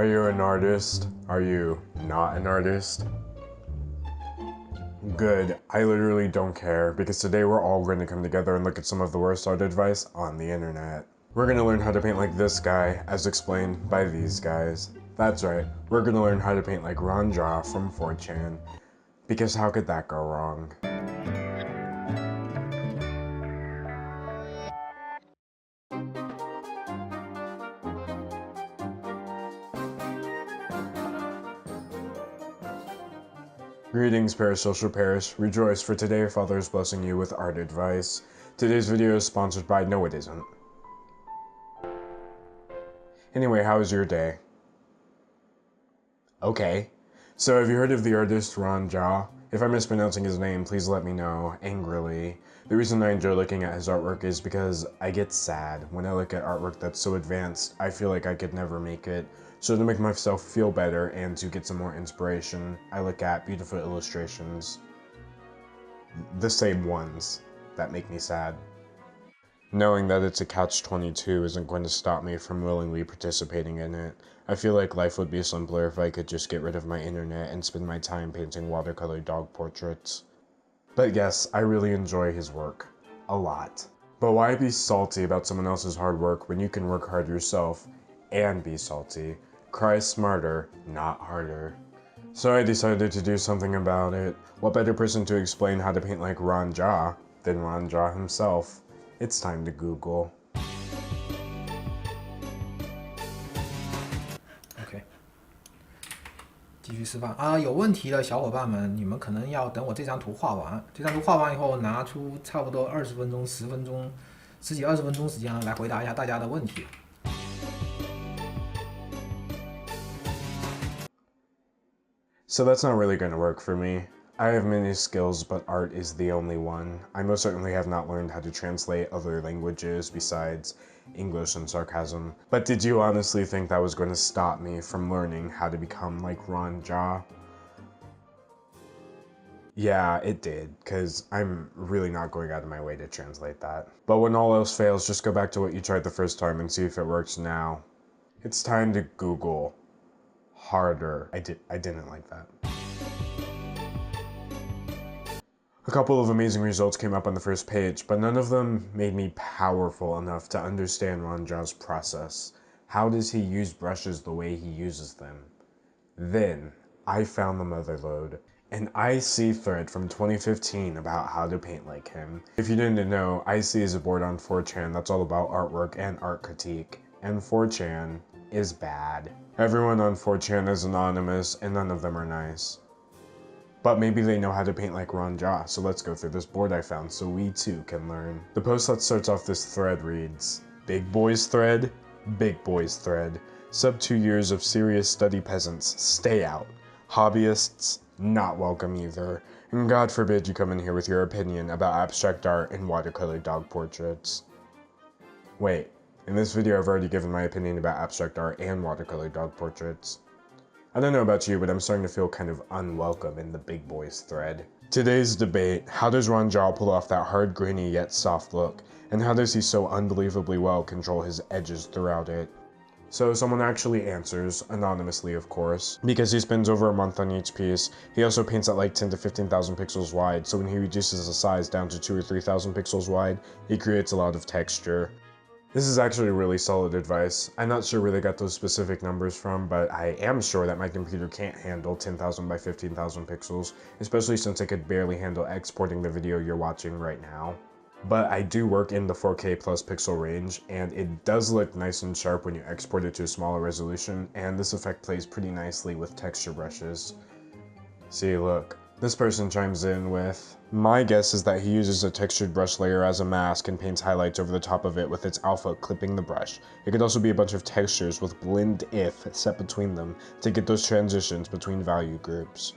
Are you an artist? Are you not an artist? Good, I literally don't care, because today we're all going to come together and look at some of the worst art advice on the internet. We're going to learn how to paint like this guy, as explained by these guys. That's right, we're going to learn how to paint like Ruan Jia from 4chan. Because how could that go wrong? Greetings, parasocial parish. Rejoice, for today your Father is blessing you with art advice. Today's video is sponsored by... No, it isn't. Anyway, how was your day? Okay. So, have you heard of the artist Ruan Jia? If I'm mispronouncing his name, please let me know, angrily. The reason I enjoy looking at his artwork is because I get sad. When I look at artwork that's so advanced, I feel like I could never make it. So to make myself feel better and to get some more inspiration, I look at beautiful illustrations. The same ones that make me sad. Knowing that it's a catch-22 isn't going to stop me from willingly participating in it. I feel like life would be simpler if I could just get rid of my internet and spend my time painting watercolor dog portraits. But yes, I really enjoy his work. A lot. But why be salty about someone else's hard work when you can work hard yourself and be salty? Cry smarter, not harder. So I decided to do something about it. What better person to explain how to paint like Ruan Jia than Ruan Jia himself? It's time to Google. OK， 继续示范啊！有问题的小伙伴们，你们可能要等我这张图画完。这张图画完以后，拿出差不多20分钟、10分钟、10几20分钟时间来回答一下大家的问题。So that's not really going to work for me. I have many skills, but art is the only one. I most certainly have not learned how to translate other languages besides English and sarcasm. But did you honestly think that was going to stop me from learning how to become like Ruan Jia? Yeah, it did, because I'm really not going out of my way to translate that. But when all else fails, just go back to what you tried the first time and see if it works now. It's time to Google harder. I didn't like that. A couple of amazing results came up on the first page, but none of them made me powerful enough to understand Ruan Jia's process. How does he use brushes the way he uses them? Then, I found the motherlode, an IC thread from 2015 about how to paint like him. If you didn't know, IC is a board on 4chan that's all about artwork and art critique, and 4chan is bad. Everyone on 4chan is anonymous, and none of them are nice. But maybe they know how to paint like Ruan Jia, so let's go through this board I found so we too can learn. The post that starts off this thread reads, Big boys thread, big boys thread. Sub 2 years of serious study peasants, stay out. Hobbyists, not welcome either. And God forbid you come in here with your opinion about abstract art and watercolor dog portraits. Wait, in this video I've already given my opinion about abstract art and watercolor dog portraits. I don't know about you, but I'm starting to feel kind of unwelcome in the big boys thread. Today's debate, how does Ruan Jia pull off that hard, grainy, yet soft look? And how does he so unbelievably well control his edges throughout it? So someone actually answers, anonymously of course, because he spends over a month on each piece. He also paints at like 10 to 15,000 pixels wide, so when he reduces the size down to 2 or 3,000 pixels wide, he creates a lot of texture. This is actually really solid advice. I'm not sure where they got those specific numbers from, but I am sure that my computer can't handle 10,000 by 15,000 pixels, especially since it could barely handle exporting the video you're watching right now. But I do work in the 4K plus pixel range, and it does look nice and sharp when you export it to a smaller resolution, and this effect plays pretty nicely with texture brushes. See, look. This person chimes in with, my guess is that he uses a textured brush layer as a mask and paints highlights over the top of it with its alpha clipping the brush. It could also be a bunch of textures with blend if set between them to get those transitions between value groups.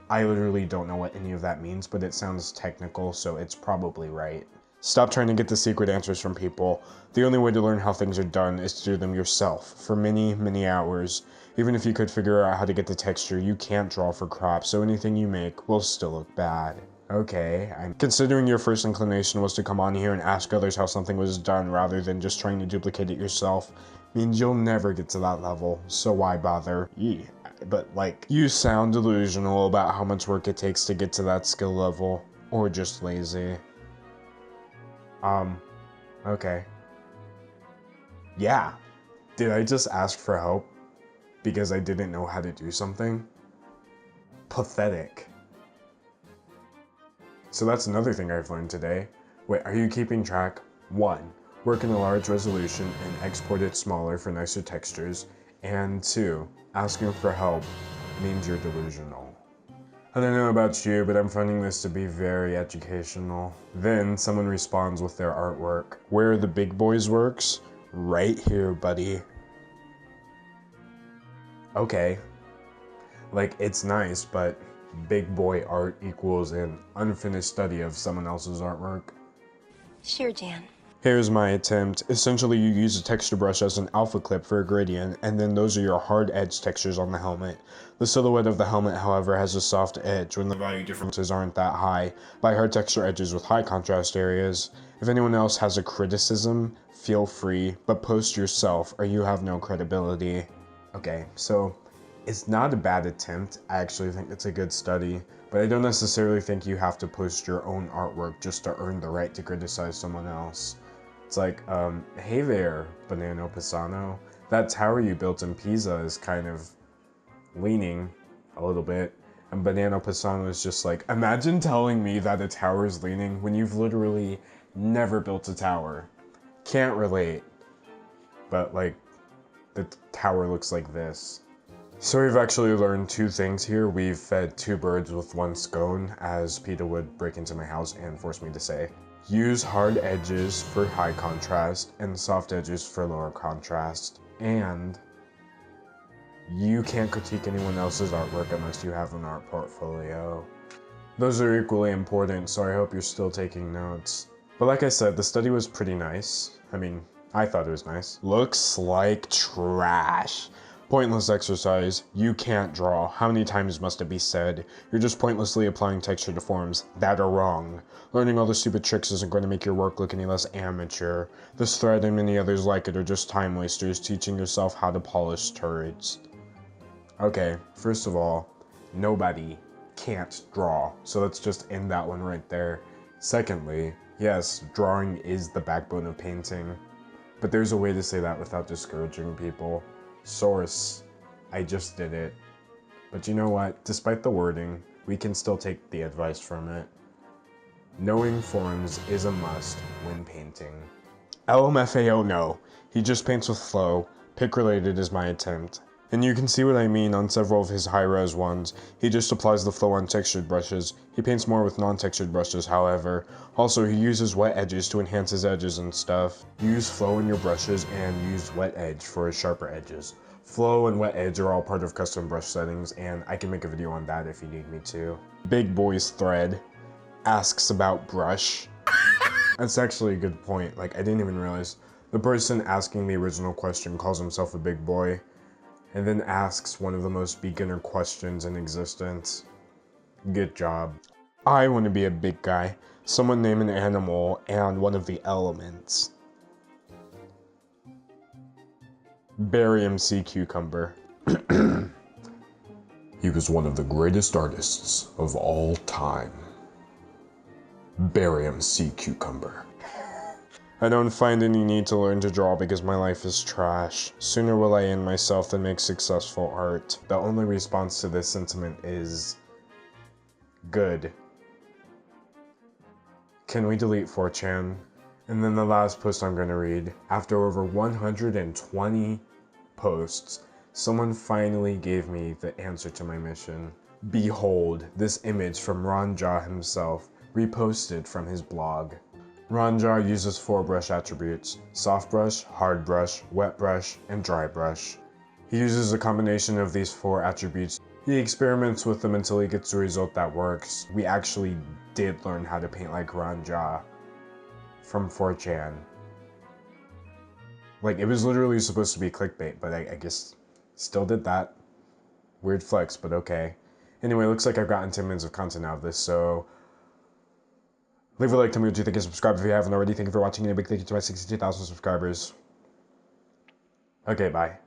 I literally don't know what any of that means, but it sounds technical, so it's probably right. Stop trying to get the secret answers from people. The only way to learn how things are done is to do them yourself, for many, many hours. Even if you could figure out how to get the texture, you can't draw for crop, so anything you make will still look bad. Okay, considering your first inclination was to come on here and ask others how something was done rather than just trying to duplicate it yourself, means you'll never get to that level, so why bother? Yeah, but like, you sound delusional about how much work it takes to get to that skill level, or just lazy. Okay. Yeah. Did I just ask for help because I didn't know how to do something? Pathetic. So that's another thing I've learned today. Wait, are you keeping track? 1. Work in a large resolution and export it smaller for nicer textures. And 2. Asking for help means you're delusional. I don't know about you, but I'm finding this to be very educational. Then someone responds with their artwork. Where are the big boys' works? Right here, buddy. Okay. Like, it's nice, but big boy art equals an unfinished study of someone else's artwork. Sure, Jan. Here's my attempt. Essentially, you use a texture brush as an alpha clip for a gradient, and then those are your hard edge textures on the helmet. The silhouette of the helmet, however, has a soft edge when the value differences aren't that high, by hard texture edges with high contrast areas. If anyone else has a criticism, feel free, but post yourself or you have no credibility. Okay, so it's not a bad attempt. I actually think it's a good study, but I don't necessarily think you have to post your own artwork just to earn the right to criticize someone else. It's like, hey there, Banano Pisano. That tower you built in Pisa is kind of leaning a little bit. And Banano Pisano is just like, imagine telling me that a tower is leaning when you've literally never built a tower. Can't relate. But like, the tower looks like this. So we've actually learned 2 things here. We've fed 2 birds with 1 scone, as PETA would break into my house and force me to say. Use hard edges for high contrast and soft edges for lower contrast. And you can't critique anyone else's artwork unless you have an art portfolio. Those are equally important, so I hope you're still taking notes. But like I said, the study was pretty nice. I mean, I thought it was nice. Looks like trash. Pointless exercise. You can't draw. How many times must it be said? You're just pointlessly applying texture to forms that are wrong. Learning all the stupid tricks isn't going to make your work look any less amateur. This thread and many others like it are just time wasters teaching yourself how to polish turds. Okay, first of all, nobody can't draw, so let's just end that one right there. Secondly, yes, drawing is the backbone of painting, but there's a way to say that without discouraging people. Source, I just did it. But you know what? Despite the wording, we can still take the advice from it. Knowing forms is a must when painting. LMFAO no. He just paints with flow. Pick related is my attempt. And you can see what I mean on several of his high-res ones. He just applies the flow on textured brushes. He paints more with non-textured brushes, however. Also, he uses wet edges to enhance his edges and stuff. Use flow in your brushes and use wet edge for his sharper edges. Flow and wet edge are all part of custom brush settings, and I can make a video on that if you need me to. Big Boy's thread asks about brush. That's actually a good point. Like, I didn't even realize. The person asking the original question calls himself a big boy, and then asks one of the most beginner questions in existence. Good job. I want to be a big guy. Someone name an animal and one of the elements. Barium sea cucumber. He was one of the greatest artists of all time. Barium sea cucumber. I don't find any need to learn to draw because my life is trash. Sooner will I end myself than make successful art. The only response to this sentiment is good. Can we delete 4chan? And then the last post I'm going to read. After over 120 posts, someone finally gave me the answer to my mission. Behold, this image from Ruan Jia himself, reposted from his blog. Ruan Jia uses 4 brush attributes: soft brush, hard brush, wet brush, and dry brush. He uses a combination of these 4 attributes. He experiments with them until he gets a result that works. We actually did learn how to paint like Ruan Jia from 4chan. Like, it was literally supposed to be clickbait, but I guess still did that. Weird flex, but okay. Anyway, looks like I've gotten 10 minutes of content out of this, so leave a like, tell me what you think, and subscribe if you haven't already. Thank you for watching, and a big thank you to my 62,000 subscribers. Okay, bye.